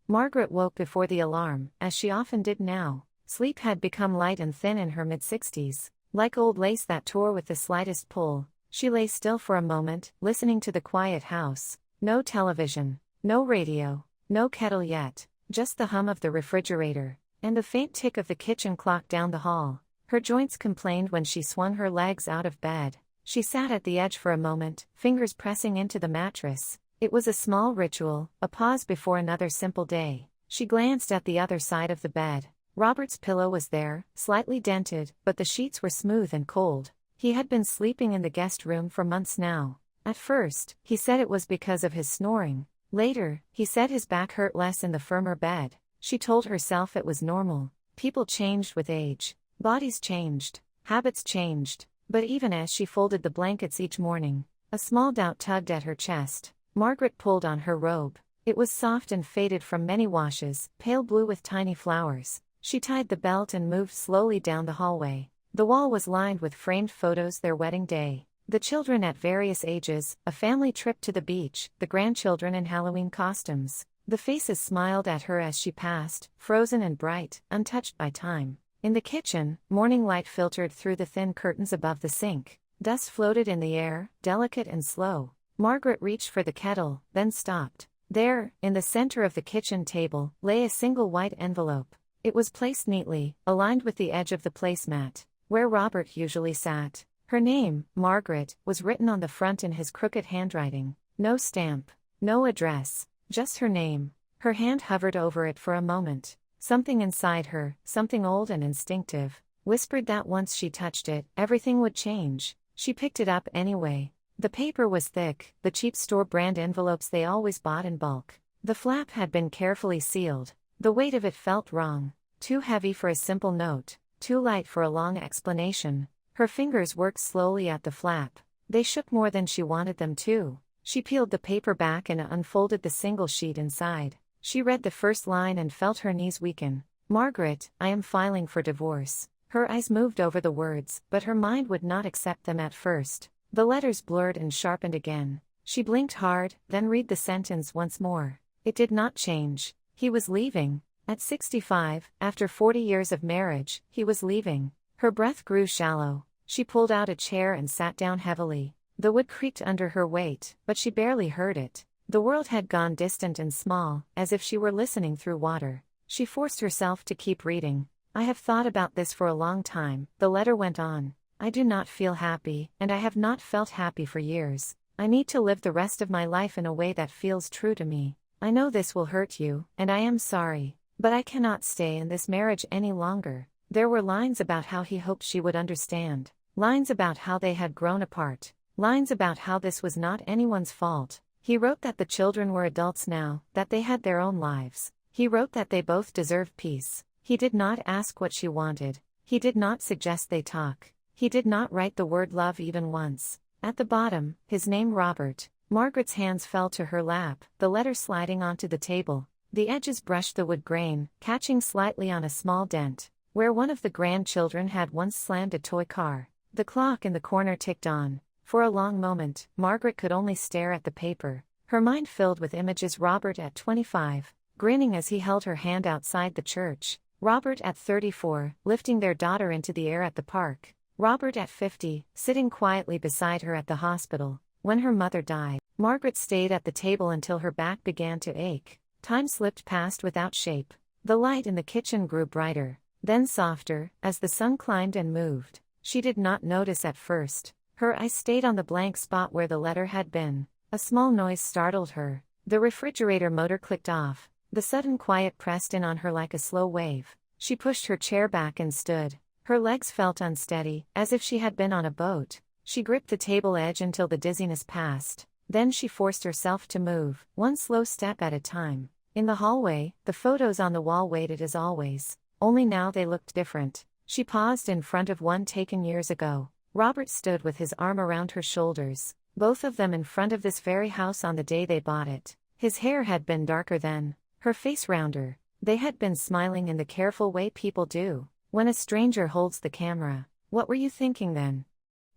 Margaret woke before the alarm, as she often did now. Sleep had become light and thin in her mid-60s. Like old lace that tore with the slightest pull, she lay still for a moment, listening to the quiet house. No television, no radio, no kettle yet, just the hum of the refrigerator, and the faint tick of the kitchen clock down the hall. Her joints complained when she swung her legs out of bed. She sat at the edge for a moment, fingers pressing into the mattress. It was a small ritual, a pause before another simple day. She glanced at the other side of the bed. Robert's pillow was there, slightly dented, but the sheets were smooth and cold. He had been sleeping in the guest room for months now. At first, he said it was because of his snoring. Later, he said his back hurt less in the firmer bed. She told herself it was normal. People changed with age. Bodies changed. Habits changed. But even as she folded the blankets each morning, a small doubt tugged at her chest. Margaret pulled on her robe. It was soft and faded from many washes, pale blue with tiny flowers. She tied the belt and moved slowly down the hallway. The wall was lined with framed photos their wedding day. The children at various ages, a family trip to the beach, the grandchildren in Halloween costumes. The faces smiled at her as she passed, frozen and bright, untouched by time. In the kitchen, morning light filtered through the thin curtains above the sink. Dust floated in the air, delicate and slow. Margaret reached for the kettle, then stopped. There, in the center of the kitchen table, lay a single white envelope. It was placed neatly, aligned with the edge of the placemat, where Robert usually sat. Her name, Margaret, was written on the front in his crooked handwriting. No stamp, no address, just her name. Her hand hovered over it for a moment. Something inside her, something old and instinctive, whispered that once she touched it, everything would change. She picked it up anyway. The paper was thick, the cheap store-brand envelopes they always bought in bulk. The flap had been carefully sealed. The weight of it felt wrong. Too heavy for a simple note, too light for a long explanation. Her fingers worked slowly at the flap. They shook more than she wanted them to. She peeled the paper back and unfolded the single sheet inside. She read the first line and felt her knees weaken. Margaret, I am filing for divorce. Her eyes moved over the words, but her mind would not accept them at first. The letters blurred and sharpened again. She blinked hard, then read the sentence once more. It did not change. He was leaving. At 65, after 40 years of marriage, he was leaving. Her breath grew shallow. She pulled out a chair and sat down heavily. The wood creaked under her weight, but she barely heard it. The world had gone distant and small, as if she were listening through water. She forced herself to keep reading. I have thought about this for a long time, the letter went on. I do not feel happy, and I have not felt happy for years. I need to live the rest of my life in a way that feels true to me. I know this will hurt you, and I am sorry. But I cannot stay in this marriage any longer. There were lines about how he hoped she would understand. Lines about how they had grown apart. Lines about how this was not anyone's fault. He wrote that the children were adults now, that they had their own lives. He wrote that they both deserved peace. He did not ask what she wanted. He did not suggest they talk. He did not write the word love even once. At the bottom, his name Robert. Margaret's hands fell to her lap, the letter sliding onto the table. The edges brushed the wood grain, catching slightly on a small dent, where one of the grandchildren had once slammed a toy car. The clock in the corner ticked on. For a long moment, Margaret could only stare at the paper, her mind filled with images. Robert at 25, grinning as he held her hand outside the church. Robert at 34, lifting their daughter into the air at the park. Robert at 50, sitting quietly beside her at the hospital. When her mother died, Margaret stayed at the table until her back began to ache. Time slipped past without shape. The light in the kitchen grew brighter, then softer, as the sun climbed and moved. She did not notice at first. Her eyes stayed on the blank spot where the letter had been. A small noise startled her. The refrigerator motor clicked off. The sudden quiet pressed in on her like a slow wave. She pushed her chair back and stood. Her legs felt unsteady, as if she had been on a boat. She gripped the table edge until the dizziness passed. Then she forced herself to move, one slow step at a time. In the hallway, the photos on the wall waited as always. Only now they looked different. She paused in front of one taken years ago. Robert stood with his arm around her shoulders, both of them in front of this very house on the day they bought it. His hair had been darker then, her face rounder. They had been smiling in the careful way people do when a stranger holds the camera. What were you thinking then?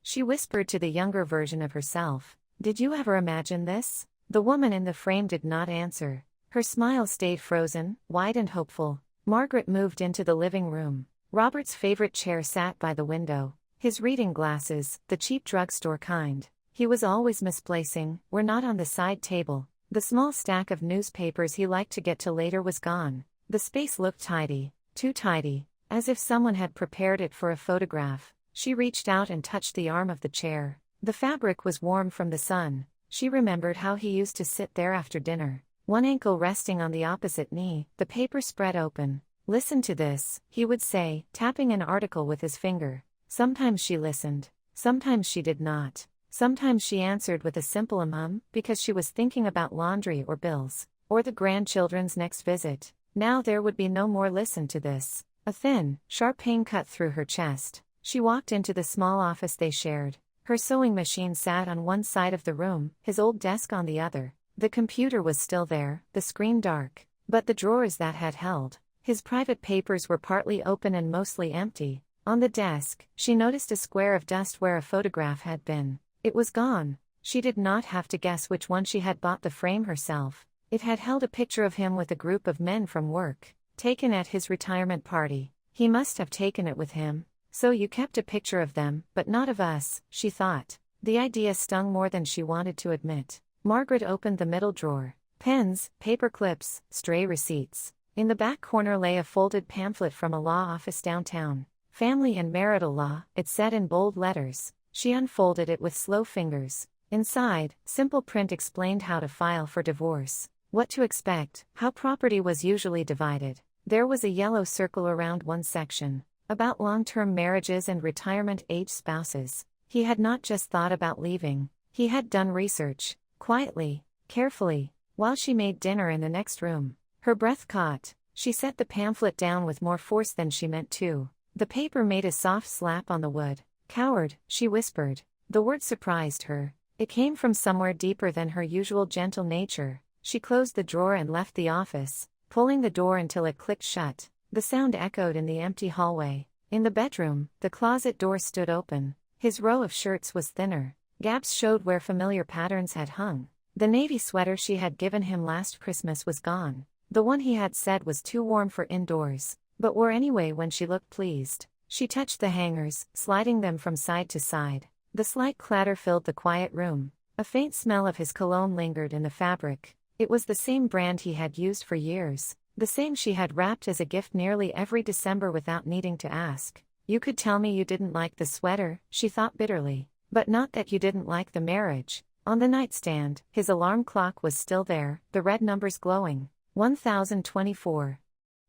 She whispered to the younger version of herself. Did you ever imagine this? The woman in the frame did not answer. Her smile stayed frozen, wide and hopeful. Margaret moved into the living room. Robert's favorite chair sat by the window. His reading glasses, the cheap drugstore kind, he was always misplacing, were not on the side table. The small stack of newspapers he liked to get to later was gone. The space looked tidy, too tidy, as if someone had prepared it for a photograph. She reached out and touched the arm of the chair. The fabric was warm from the sun. She remembered how he used to sit there after dinner, one ankle resting on the opposite knee, the paper spread open. "Listen to this," he would say, tapping an article with his finger. Sometimes she listened. Sometimes she did not. Sometimes she answered with a simple because she was thinking about laundry or bills, or the grandchildren's next visit. Now there would be no more listen to this. A thin, sharp pain cut through her chest. She walked into the small office they shared. Her sewing machine sat on one side of the room, his old desk on the other. The computer was still there, the screen dark, but the drawers that had held his private papers were partly open and mostly empty. On the desk, she noticed a square of dust where a photograph had been. It was gone. She did not have to guess which one. She had bought the frame herself. It had held a picture of him with a group of men from work, taken at his retirement party. He must have taken it with him. "So you kept a picture of them, but not of us," she thought. The idea stung more than she wanted to admit. Margaret opened the middle drawer. Pens, paper clips, stray receipts. In the back corner lay a folded pamphlet from a law office downtown. "Family and Marital Law," it said in bold letters. She unfolded it with slow fingers. Inside, simple print explained how to file for divorce, what to expect, how property was usually divided. There was a yellow circle around one section, about long-term marriages and retirement-age spouses. He had not just thought about leaving, he had done research, quietly, carefully, while she made dinner in the next room. Her breath caught. She set the pamphlet down with more force than she meant to. The paper made a soft slap on the wood. "Coward," she whispered. The word surprised her. It came from somewhere deeper than her usual gentle nature. She closed the drawer and left the office, pulling the door until it clicked shut. The sound echoed in the empty hallway. In the bedroom, the closet door stood open. His row of shirts was thinner. Gaps showed where familiar patterns had hung. The navy sweater she had given him last Christmas was gone. The one he had said was too warm for indoors, but wore anyway when she looked pleased. She touched the hangers, sliding them from side to side. The slight clatter filled the quiet room. A faint smell of his cologne lingered in the fabric. It was the same brand he had used for years, the same she had wrapped as a gift nearly every December without needing to ask. "You could tell me you didn't like the sweater," she thought bitterly, "but not that you didn't like the marriage." On the nightstand, his alarm clock was still there, the red numbers glowing. 1024.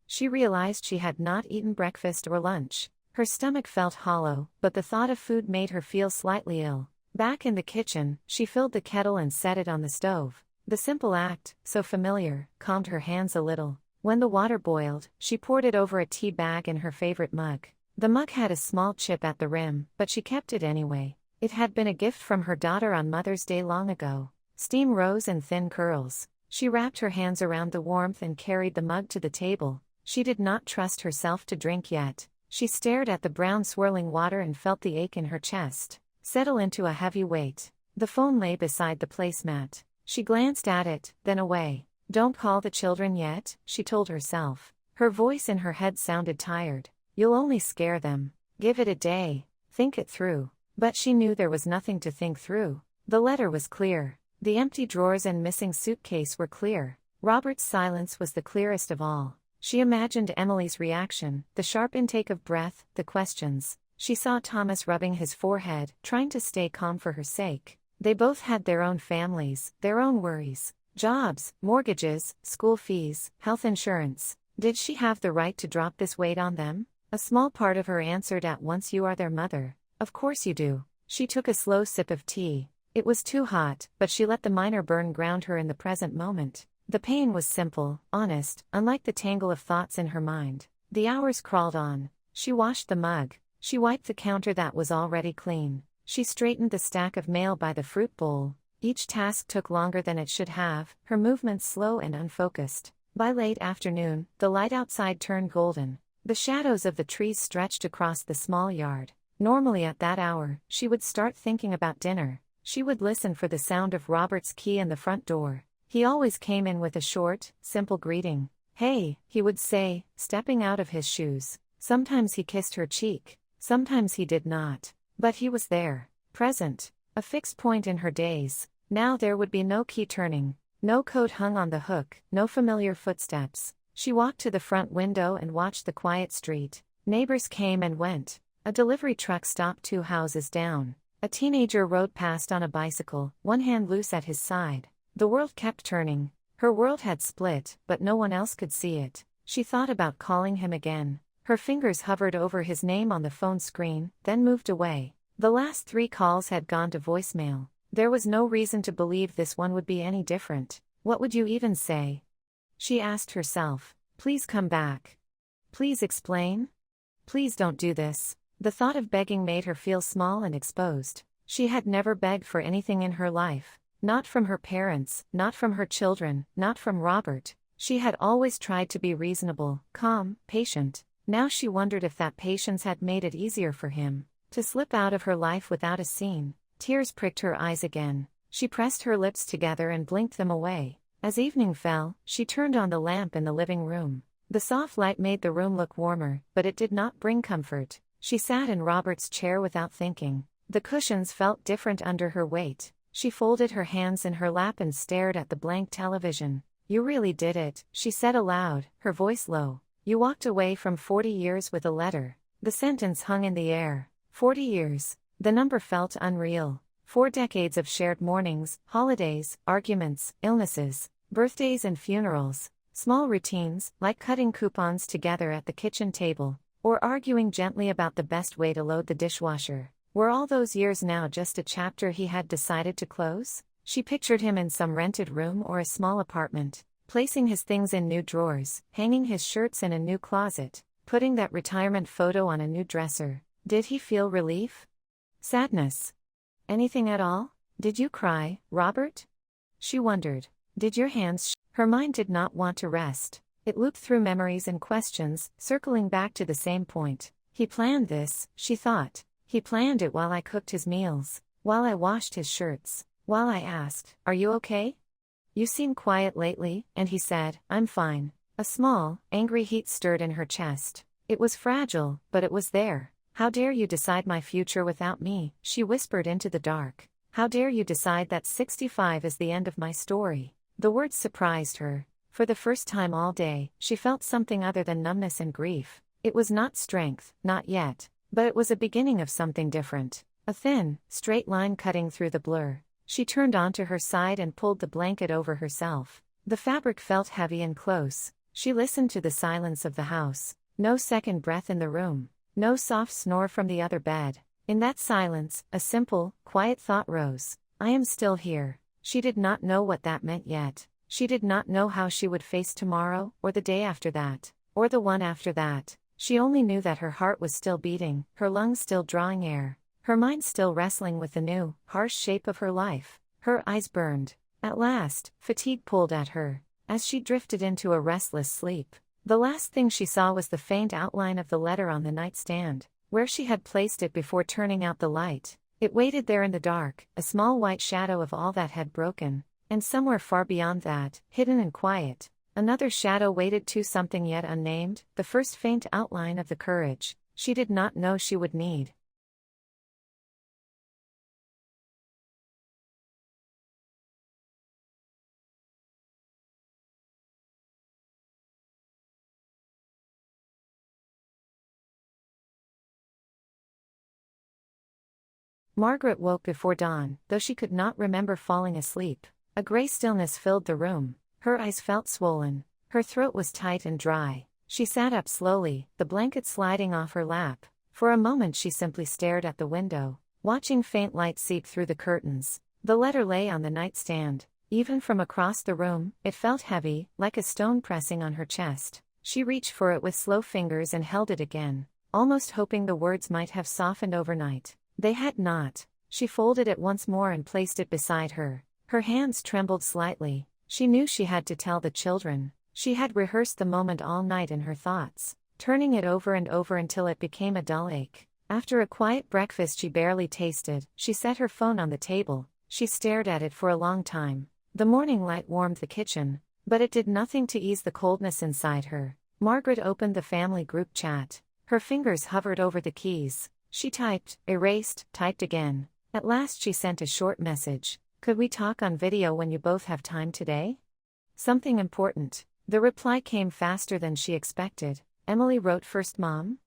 She realized she had not eaten breakfast or lunch. Her stomach felt hollow, but the thought of food made her feel slightly ill. Back in the kitchen, she filled the kettle and set it on the stove. The simple act, so familiar, calmed her hands a little. When the water boiled, she poured it over a tea bag in her favorite mug. The mug had a small chip at the rim, but she kept it anyway. It had been a gift from her daughter on Mother's Day long ago. Steam rose in thin curls. She wrapped her hands around the warmth and carried the mug to the table. She did not trust herself to drink yet. She stared at the brown swirling water and felt the ache in her chest settle into a heavy weight. The phone lay beside the placemat. She glanced at it, then away. "Don't call the children yet," she told herself. Her voice in her head sounded tired. "You'll only scare them. Give it a day. Think it through." But she knew there was nothing to think through. The letter was clear. The empty drawers and missing suitcase were clear. Robert's silence was the clearest of all. She imagined Emily's reaction, the sharp intake of breath, the questions. She saw Thomas rubbing his forehead, trying to stay calm for her sake. They both had their own families, their own worries. Jobs, mortgages, school fees, health insurance. Did she have the right to drop this weight on them? A small part of her answered at once, "You are their mother. Of course you do." She took a slow sip of tea. It was too hot, but she let the minor burn ground her in the present moment. The pain was simple, honest, unlike the tangle of thoughts in her mind. The hours crawled on. She washed the mug. She wiped the counter that was already clean. She straightened the stack of mail by the fruit bowl. Each task took longer than it should have, her movements slow and unfocused. By late afternoon, the light outside turned golden. The shadows of the trees stretched across the small yard. Normally at that hour, she would start thinking about dinner. She would listen for the sound of Robert's key in the front door. He always came in with a short, simple greeting. "Hey," he would say, stepping out of his shoes. Sometimes he kissed her cheek, sometimes he did not. But he was there, present, a fixed point in her days. Now there would be no key turning, no coat hung on the hook, no familiar footsteps. She walked to the front window and watched the quiet street. Neighbors came and went. A delivery truck stopped 2 houses down. A teenager rode past on a bicycle, one hand loose at his side. The world kept turning. Her world had split, but no one else could see it. She thought about calling him again. Her fingers hovered over his name on the phone screen, then moved away. The last 3 calls had gone to voicemail. There was no reason to believe this one would be any different. What would you even say? She asked herself. Please come back. Please explain. Please don't do this. The thought of begging made her feel small and exposed. She had never begged for anything in her life. Not from her parents, not from her children, not from Robert. She had always tried to be reasonable, calm, patient. Now she wondered if that patience had made it easier for him to slip out of her life without a scene. Tears pricked her eyes again. She pressed her lips together and blinked them away. As evening fell, she turned on the lamp in the living room. The soft light made the room look warmer, but it did not bring comfort. She sat in Robert's chair without thinking. The cushions felt different under her weight. She folded her hands in her lap and stared at the blank television. "You really did it," she said aloud, her voice low. "You walked away from 40 years with a letter." The sentence hung in the air. 40 years. The number felt unreal. 4 decades of shared mornings, holidays, arguments, illnesses, birthdays and funerals. Small routines, like cutting coupons together at the kitchen table, or arguing gently about the best way to load the dishwasher. Were all those years now just a chapter he had decided to close? She pictured him in some rented room or a small apartment, placing his things in new drawers, hanging his shirts in a new closet, putting that retirement photo on a new dresser. Did he feel relief? Sadness? Anything at all? "Did you cry, Robert?" she wondered. "Did your hands Her mind did not want to rest. It looped through memories and questions, circling back to the same point. He planned this, she thought. He planned it while I cooked his meals, while I washed his shirts, while I asked, "Are you okay? You seem quiet lately," and he said, "I'm fine." A small, angry heat stirred in her chest. It was fragile, but it was there. "How dare you decide my future without me?" she whispered into the dark. "How dare you decide that 65 is the end of my story?" The words surprised her. For the first time all day, she felt something other than numbness and grief. It was not strength, not yet. But it was a beginning of something different. A thin, straight line cutting through the blur. She turned onto her side and pulled the blanket over herself. The fabric felt heavy and close. She listened to the silence of the house. No second breath in the room. No soft snore from the other bed. In that silence, a simple, quiet thought rose. I am still here. She did not know what that meant yet. She did not know how she would face tomorrow, or the day after that, or the one after that. She only knew that her heart was still beating, her lungs still drawing air, her mind still wrestling with the new, harsh shape of her life. Her eyes burned. At last, fatigue pulled at her, as she drifted into a restless sleep. The last thing she saw was the faint outline of the letter on the nightstand, where she had placed it before turning out the light. It waited there in the dark, a small white shadow of all that had broken, and somewhere far beyond that, hidden and quiet, another shadow waited too, something yet unnamed, the first faint outline of the courage she did not know she would need. Margaret woke before dawn, though she could not remember falling asleep. A gray stillness filled the room. Her eyes felt swollen. Her throat was tight and dry. She sat up slowly, the blanket sliding off her lap. For a moment she simply stared at the window, watching faint light seep through the curtains. The letter lay on the nightstand. Even from across the room, it felt heavy, like a stone pressing on her chest. She reached for it with slow fingers and held it again, almost hoping the words might have softened overnight. They had not. She folded it once more and placed it beside her. Her hands trembled slightly. She knew she had to tell the children. She had rehearsed the moment all night in her thoughts, turning it over and over until it became a dull ache. After a quiet breakfast she barely tasted, she set her phone on the table. She stared at it for a long time. The morning light warmed the kitchen, but it did nothing to ease the coldness inside her. Margaret opened the family group chat. Her fingers hovered over the keys. She typed, erased, typed again. At last she sent a short message. Could we talk on video when you both have time today? Something important. The reply came faster than she expected. Emily wrote first, Mom?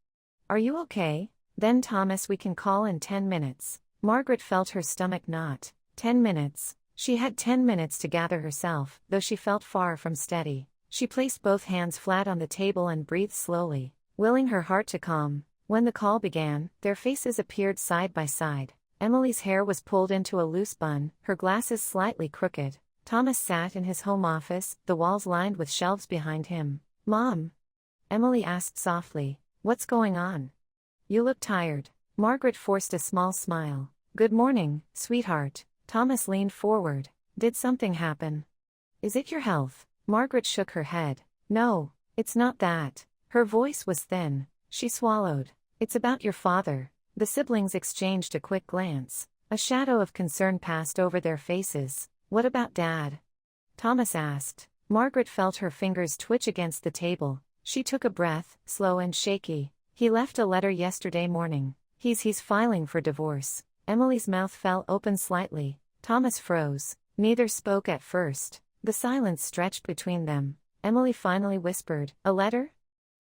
Are you okay? Then Thomas, we can call in 10 minutes. Margaret felt her stomach knot. 10 minutes. She had 10 minutes to gather herself, though she felt far from steady. She placed both hands flat on the table and breathed slowly, willing her heart to calm. When the call began, their faces appeared side by side. Emily's hair was pulled into a loose bun, her glasses slightly crooked. Thomas sat in his home office, the walls lined with shelves behind him. Mom? Emily asked softly, what's going on? You look tired. Margaret forced a small smile. Good morning, sweetheart. Thomas leaned forward. Did something happen? Is it your health? Margaret shook her head. No, it's not that. Her voice was thin. She swallowed. It's about your father. The siblings exchanged a quick glance. A shadow of concern passed over their faces. What about Dad? Thomas asked. Margaret felt her fingers twitch against the table. She took a breath, slow and shaky. He left a letter yesterday morning. He's filing for divorce. Emily's mouth fell open slightly. Thomas froze. Neither spoke at first. The silence stretched between them. Emily finally whispered, a letter?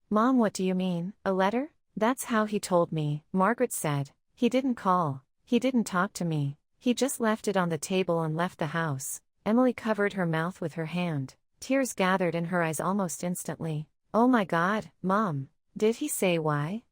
Mom, what do you mean, a letter? That's how he told me, Margaret said. He didn't call. He didn't talk to me. He just left it on the table and left the house. Emily covered her mouth with her hand. Tears gathered in her eyes almost instantly. Oh my God, Mom. Did he say why?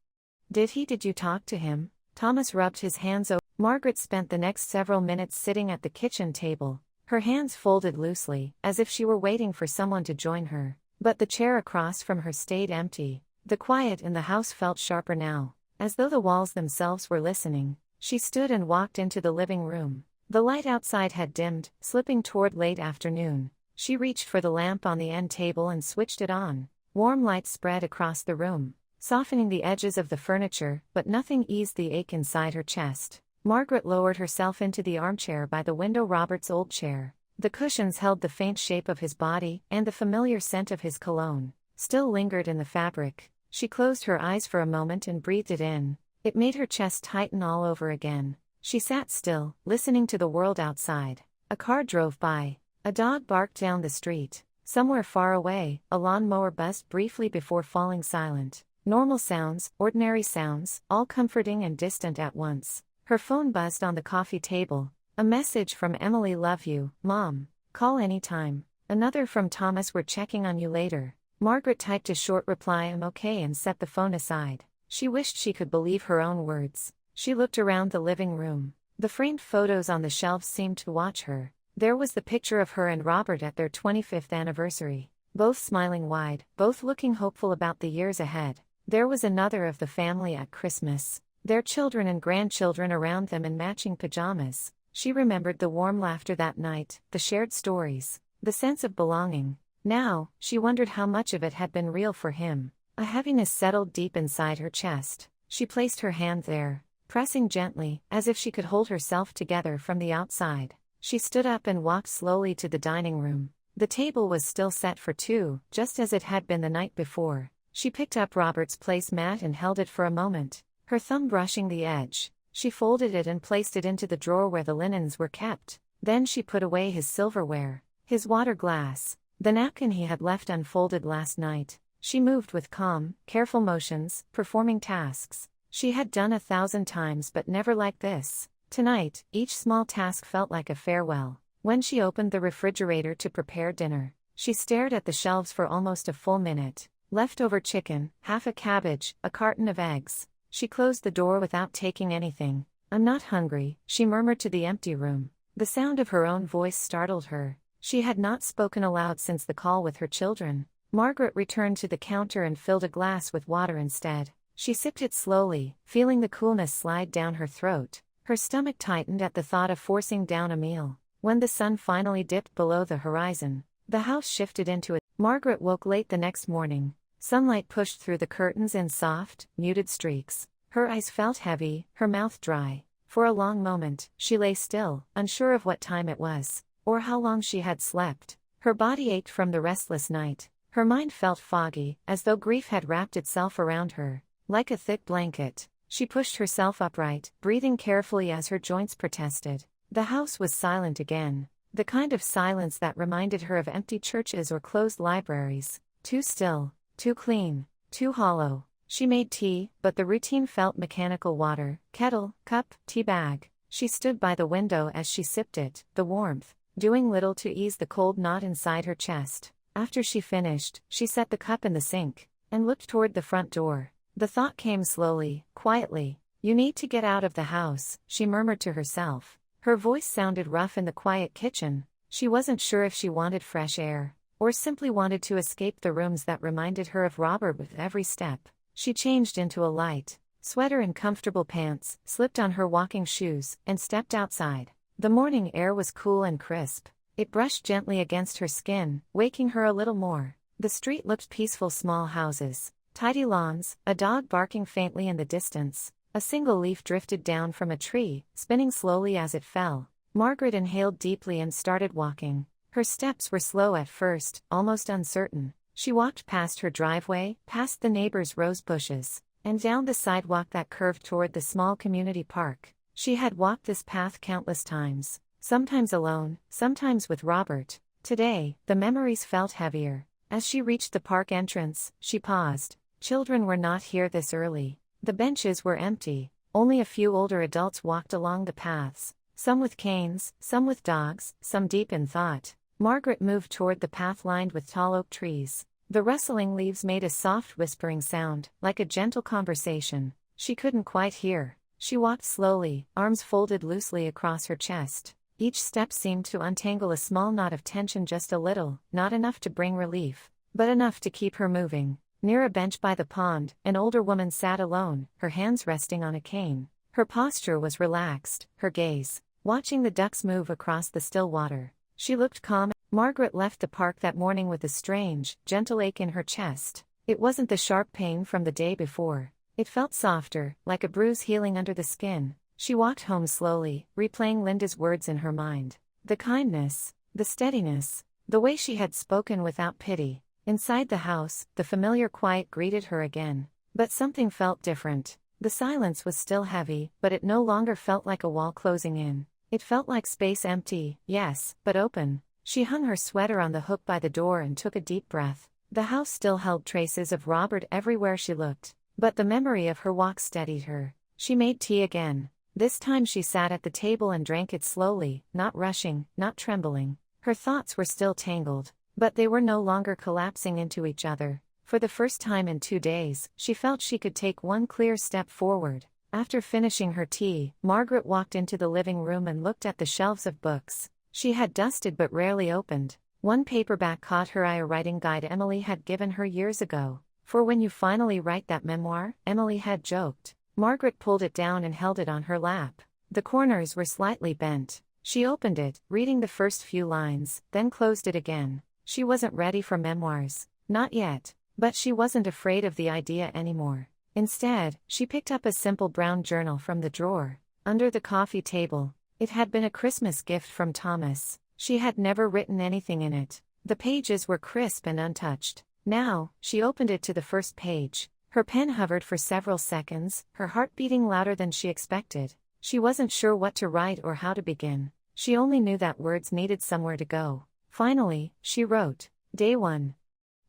Did you talk to him? Thomas rubbed his hands over. Margaret spent the next several minutes sitting at the kitchen table, her hands folded loosely, as if she were waiting for someone to join her. But the chair across from her stayed empty. The quiet in the house felt sharper now, as though the walls themselves were listening. She stood and walked into the living room. The light outside had dimmed, slipping toward late afternoon. She reached for the lamp on the end table and switched it on. Warm light spread across the room, softening the edges of the furniture, but nothing eased the ache inside her chest. Margaret lowered herself into the armchair by the window, Robert's old chair. The cushions held the faint shape of his body, and the familiar scent of his cologne still lingered in the fabric. She closed her eyes for a moment and breathed it in. It made her chest tighten all over again. She sat still, listening to the world outside. A car drove by. A dog barked down the street. Somewhere far away, a lawnmower buzzed briefly before falling silent. Normal sounds, ordinary sounds, all comforting and distant at once. Her phone buzzed on the coffee table. A message from Emily, love you, Mom. Call anytime. Another from Thomas, we're checking on you later. Margaret typed a short reply, I'm okay, and set the phone aside. She wished she could believe her own words. She looked around the living room. The framed photos on the shelves seemed to watch her. There was the picture of her and Robert at their 25th anniversary. Both smiling wide, both looking hopeful about the years ahead. There was another of the family at Christmas. Their children and grandchildren around them in matching pajamas. She remembered the warm laughter that night, the shared stories, the sense of belonging. Now, she wondered how much of it had been real for him. A heaviness settled deep inside her chest. She placed her hand there, pressing gently, as if she could hold herself together from the outside. She stood up and walked slowly to the dining room. The table was still set for two, just as it had been the night before. She picked up Robert's placemat and held it for a moment, her thumb brushing the edge. She folded it and placed it into the drawer where the linens were kept. Then she put away his silverware, his water glass, the napkin he had left unfolded last night. She moved with calm, careful motions, performing tasks she had done 1,000 times but never like this. Tonight, each small task felt like a farewell. When she opened the refrigerator to prepare dinner, she stared at the shelves for almost a full minute. Leftover chicken, half a cabbage, a carton of eggs. She closed the door without taking anything. I'm not hungry, she murmured to the empty room. The sound of her own voice startled her. She had not spoken aloud since the call with her children. Margaret returned to the counter and filled a glass with water instead. She sipped it slowly, feeling the coolness slide down her throat. Her stomach tightened at the thought of forcing down a meal. When the sun finally dipped below the horizon, the house shifted into it. Margaret woke late the next morning. Sunlight pushed through the curtains in soft, muted streaks. Her eyes felt heavy, her mouth dry. For a long moment, she lay still, unsure of what time it was. or how long she had slept. Her body ached from the restless night. Her mind felt foggy, as though grief had wrapped itself around her. Like a thick blanket, she pushed herself upright, breathing carefully as her joints protested. The house was silent again. The kind of silence that reminded her of empty churches or closed libraries. Too still, too clean, too hollow. She made tea, but the routine felt mechanical: water, kettle, cup, tea bag. She stood by the window as she sipped it, the warmth doing little to ease the cold knot inside her chest. After she finished, she set the cup in the sink and looked toward the front door. The thought came slowly, quietly. "You need to get out of the house," she murmured to herself. Her voice sounded rough in the quiet kitchen. She wasn't sure if she wanted fresh air, or simply wanted to escape the rooms that reminded her of Robert with every step. She changed into a light sweater and comfortable pants, slipped on her walking shoes, and stepped outside. The morning air was cool and crisp. It brushed gently against her skin, waking her a little more. The street looked peaceful: small houses, tidy lawns, a dog barking faintly in the distance. A single leaf drifted down from a tree, spinning slowly as it fell. Margaret inhaled deeply and started walking. Her steps were slow at first, almost uncertain. She walked past her driveway, past the neighbor's rose bushes, and down the sidewalk that curved toward the small community park. She had walked this path countless times, sometimes alone, sometimes with Robert. Today, the memories felt heavier. As she reached the park entrance, she paused. Children were not here this early. The benches were empty. Only a few older adults walked along the paths, some with canes, some with dogs, some deep in thought. Margaret moved toward the path lined with tall oak trees. The rustling leaves made a soft whispering sound, like a gentle conversation. She couldn't quite hear. She walked slowly, arms folded loosely across her chest. Each step seemed to untangle a small knot of tension, just a little, not enough to bring relief, but enough to keep her moving. Near a bench by the pond, an older woman sat alone, her hands resting on a cane. Her posture was relaxed, her gaze watching the ducks move across the still water. She looked calm. Margaret left the park that morning with a strange, gentle ache in her chest. It wasn't the sharp pain from the day before. It felt softer, like a bruise healing under the skin. She walked home slowly, replaying Linda's words in her mind. The kindness, the steadiness, the way she had spoken without pity. Inside the house, the familiar quiet greeted her again. But something felt different. The silence was still heavy, but it no longer felt like a wall closing in. It felt like space, empty, yes, but open. She hung her sweater on the hook by the door and took a deep breath. The house still held traces of Robert everywhere she looked, but the memory of her walk steadied her. She made tea again. This time she sat at the table and drank it slowly, not rushing, not trembling. Her thoughts were still tangled, but they were no longer collapsing into each other. For the first time in 2 days, she felt she could take one clear step forward. After finishing her tea, Margaret walked into the living room and looked at the shelves of books she had dusted but rarely opened. One paperback caught her eye, a writing guide Emily had given her years ago. "For when you finally write that memoir," Emily had joked. Margaret pulled it down and held it on her lap. The corners were slightly bent. She opened it, reading the first few lines, then closed it again. She wasn't ready for memoirs. Not yet. But she wasn't afraid of the idea anymore. Instead, she picked up a simple brown journal from the drawer under the coffee table. It had been a Christmas gift from Thomas. She had never written anything in it. The pages were crisp and untouched. Now, she opened it to the first page. Her pen hovered for several seconds, her heart beating louder than she expected. She wasn't sure what to write or how to begin. She only knew that words needed somewhere to go. Finally, she wrote, "Day 1.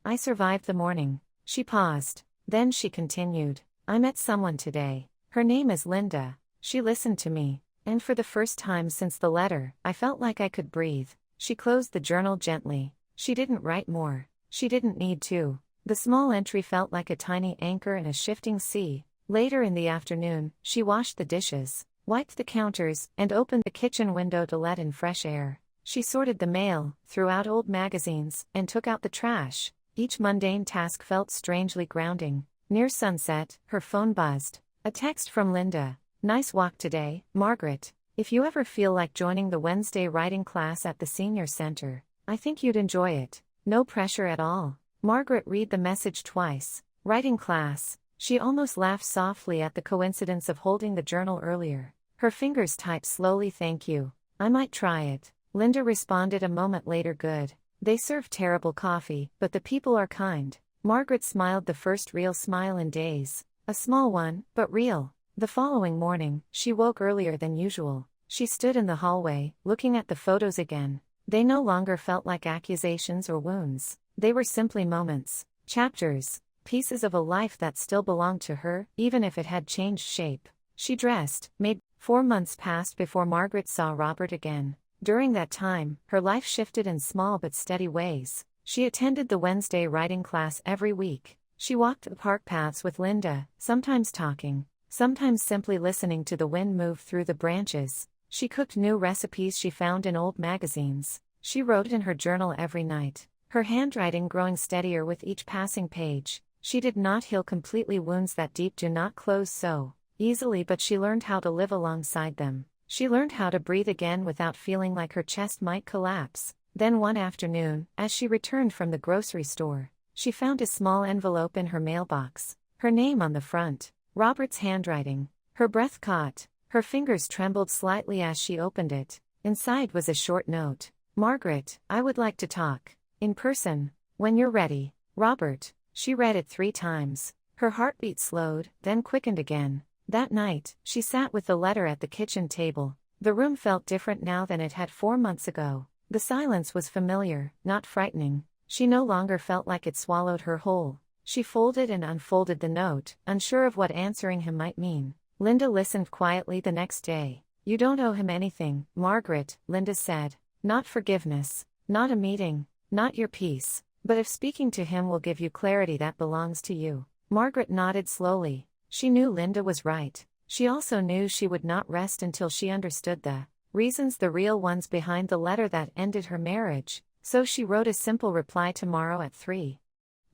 I survived the morning." She paused. Then she continued, "I met someone today. Her name is Linda. She listened to me. And for the first time since the letter, I felt like I could breathe." She closed the journal gently. She didn't write more. She didn't need to. The small entry felt like a tiny anchor in a shifting sea. Later in the afternoon, she washed the dishes, wiped the counters, and opened the kitchen window to let in fresh air. She sorted the mail, threw out old magazines, and took out the trash. Each mundane task felt strangely grounding. Near sunset, her phone buzzed. A text from Linda. "Nice walk today, Margaret. If you ever feel like joining the Wednesday writing class at the senior center, I think you'd enjoy it. No pressure at all." Margaret read the message twice. Writing class. She almost laughed softly at the coincidence of holding the journal earlier. Her fingers typed slowly, "Thank you. I might try it." Linda responded a moment later. Good. They serve terrible coffee, but the people are kind. Margaret smiled, the first real smile in days. A small one, but real. The following morning, she woke earlier than usual. She stood in the hallway, looking at the photos again. They no longer felt like accusations or wounds. They were simply moments, chapters, pieces of a life that still belonged to her, even if it had changed shape. She dressed, made. 4 months passed before Margaret saw Robert again. During that time, her life shifted in small but steady ways. She attended the Wednesday writing class every week. She walked the park paths with Linda, sometimes talking, sometimes simply listening to the wind move through the branches. She cooked new recipes she found in old magazines. She wrote in her journal every night, her handwriting growing steadier with each passing page. She did not heal completely wounds that deep do not close so easily, but she learned how to live alongside them. She learned how to breathe again without feeling like her chest might collapse. Then one afternoon, as she returned from the grocery store, she found a small envelope in her mailbox. Her name on the front, Robert's handwriting. Her breath caught. Her fingers trembled slightly as she opened it. Inside was a short note. Margaret, I would like to talk. In person. When you're ready. Robert. She read it 3 times. Her heartbeat slowed, then quickened again. That night, she sat with the letter at the kitchen table. The room felt different now than it had 4 months ago. The silence was familiar, not frightening. She no longer felt like it swallowed her whole. She folded and unfolded the note, unsure of what answering him might mean. Linda listened quietly the next day. You don't owe him anything, Margaret, Linda said. Not forgiveness, not a meeting, not your peace, but if speaking to him will give you clarity that belongs to you. Margaret nodded slowly. She knew Linda was right. She also knew she would not rest until she understood the reasons, the real ones behind the letter that ended her marriage. So she wrote a simple reply: tomorrow at 3.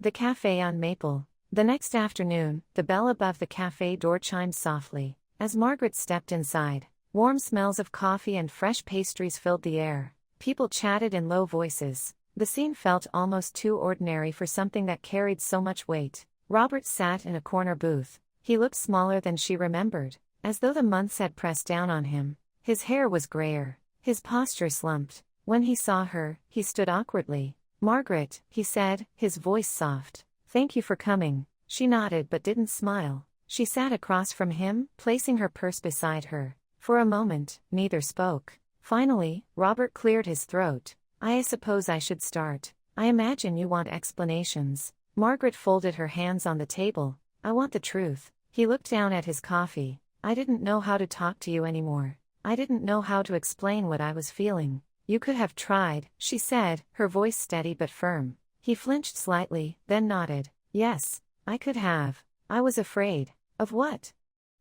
The cafe on Maple. The next afternoon, the bell above the cafe door chimed softly. As Margaret stepped inside, warm smells of coffee and fresh pastries filled the air. People chatted in low voices. The scene felt almost too ordinary for something that carried so much weight. Robert sat in a corner booth. He looked smaller than she remembered, as though the months had pressed down on him. His hair was grayer, his posture slumped. When he saw her, he stood awkwardly. Margaret, he said, his voice soft. Thank you for coming. She nodded but didn't smile. She sat across from him, placing her purse beside her. For a moment, neither spoke. Finally, Robert cleared his throat. I suppose I should start. I imagine you want explanations. Margaret folded her hands on the table. I want the truth. He looked down at his coffee. I didn't know how to talk to you anymore. I didn't know how to explain what I was feeling. You could have tried, she said, her voice steady but firm. He flinched slightly, then nodded. Yes, I could have. I was afraid. Of what?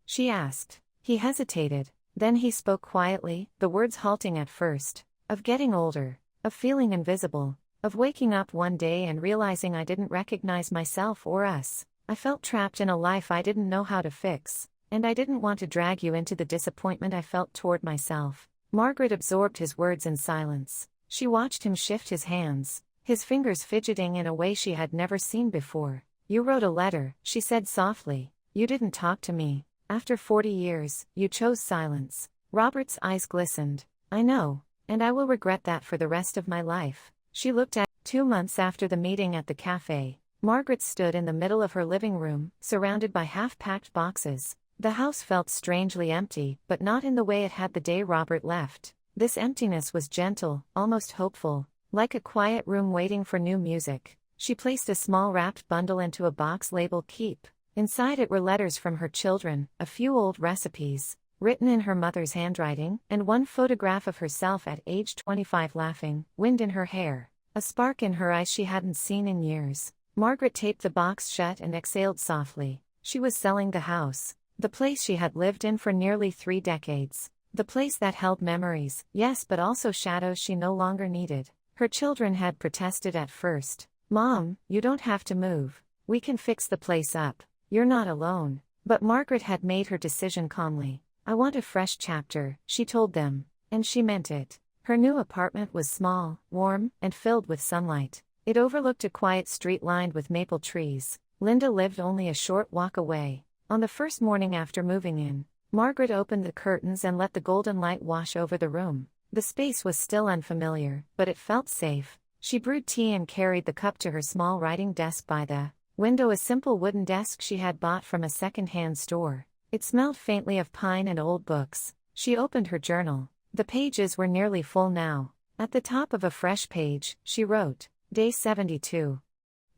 She asked. He hesitated. Then he spoke quietly, the words halting at first. Of getting older. Of feeling invisible. Of waking up one day and realizing I didn't recognize myself or us. I felt trapped in a life I didn't know how to fix. And I didn't want to drag you into the disappointment I felt toward myself. Margaret absorbed his words in silence. She watched him shift his hands, his fingers fidgeting in a way she had never seen before. You wrote a letter, she said softly. You didn't talk to me. After 40 years, you chose silence. Robert's eyes glistened. I know, and I will regret that for the rest of my life. She looked at 2 months after the meeting at the cafe. Margaret stood in the middle of her living room, surrounded by half-packed boxes. The house felt strangely empty, but not in the way it had the day Robert left. This emptiness was gentle, almost hopeful, like a quiet room waiting for new music. She placed a small wrapped bundle into a box labeled Keep. Inside it were letters from her children, a few old recipes, written in her mother's handwriting, and one photograph of herself at age 25 laughing, wind in her hair, a spark in her eyes she hadn't seen in years. Margaret taped the box shut and exhaled softly. She was selling the house. The place she had lived in for nearly 3 decades. The place that held memories, yes, but also shadows she no longer needed. Her children had protested at first. Mom, you don't have to move. We can fix the place up. You're not alone. But Margaret had made her decision calmly. I want a fresh chapter, she told them. And she meant it. Her new apartment was small, warm, and filled with sunlight. It overlooked a quiet street lined with maple trees. Linda lived only a short walk away. On the first morning after moving in, Margaret opened the curtains and let the golden light wash over the room. The space was still unfamiliar, but it felt safe. She brewed tea and carried the cup to her small writing desk by the window, a simple wooden desk she had bought from a second-hand store. It smelled faintly of pine and old books. She opened her journal. The pages were nearly full now. At the top of a fresh page, she wrote, Day 72.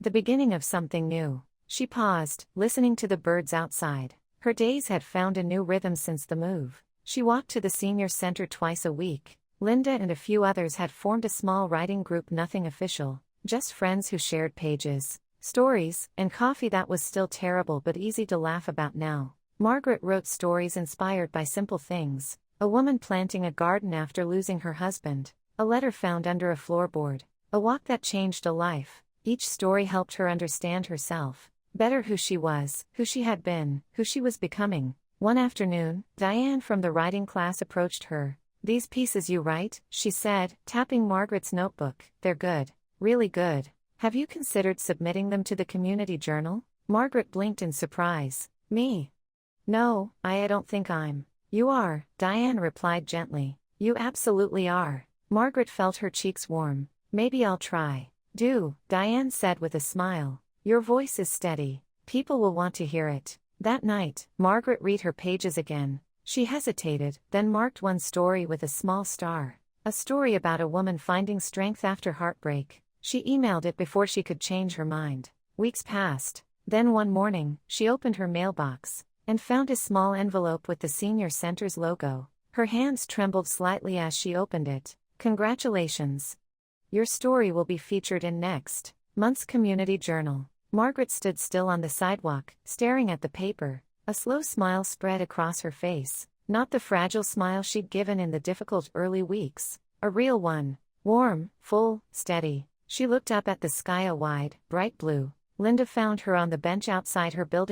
The beginning of something new. She paused, listening to the birds outside. Her days had found a new rhythm since the move. She walked to the senior center twice a week. Linda and a few others had formed a small writing group, nothing official, just friends who shared pages, stories, and coffee that was still terrible but easy to laugh about now. Margaret wrote stories inspired by simple things: a woman planting a garden after losing her husband, a letter found under a floorboard, a walk that changed a life. Each story helped her understand herself better, who she was, who she had been, who she was becoming. One afternoon, Diane from the writing class approached her. These pieces you write, she said, tapping Margaret's notebook, they're good, really good. Have you considered submitting them to the community journal? Margaret blinked in surprise. Me? No, I don't think I'm. You are, Diane replied gently. You absolutely are. Margaret felt her cheeks warm. Maybe I'll try. Do, Diane said with a smile. Your voice is steady. People will want to hear it. That night, Margaret read her pages again. She hesitated, then marked one story with a small star. A story about a woman finding strength after heartbreak. She emailed it before she could change her mind. Weeks passed. Then one morning, she opened her mailbox and found a small envelope with the senior center's logo. Her hands trembled slightly as she opened it. Congratulations. Your story will be featured in next month's community journal. Margaret stood still on the sidewalk, staring at the paper. A slow smile spread across her face. Not the fragile smile she'd given in the difficult early weeks. A real one. Warm, full, steady. She looked up at the sky, a wide, bright blue. Linda found her on the bench outside her building.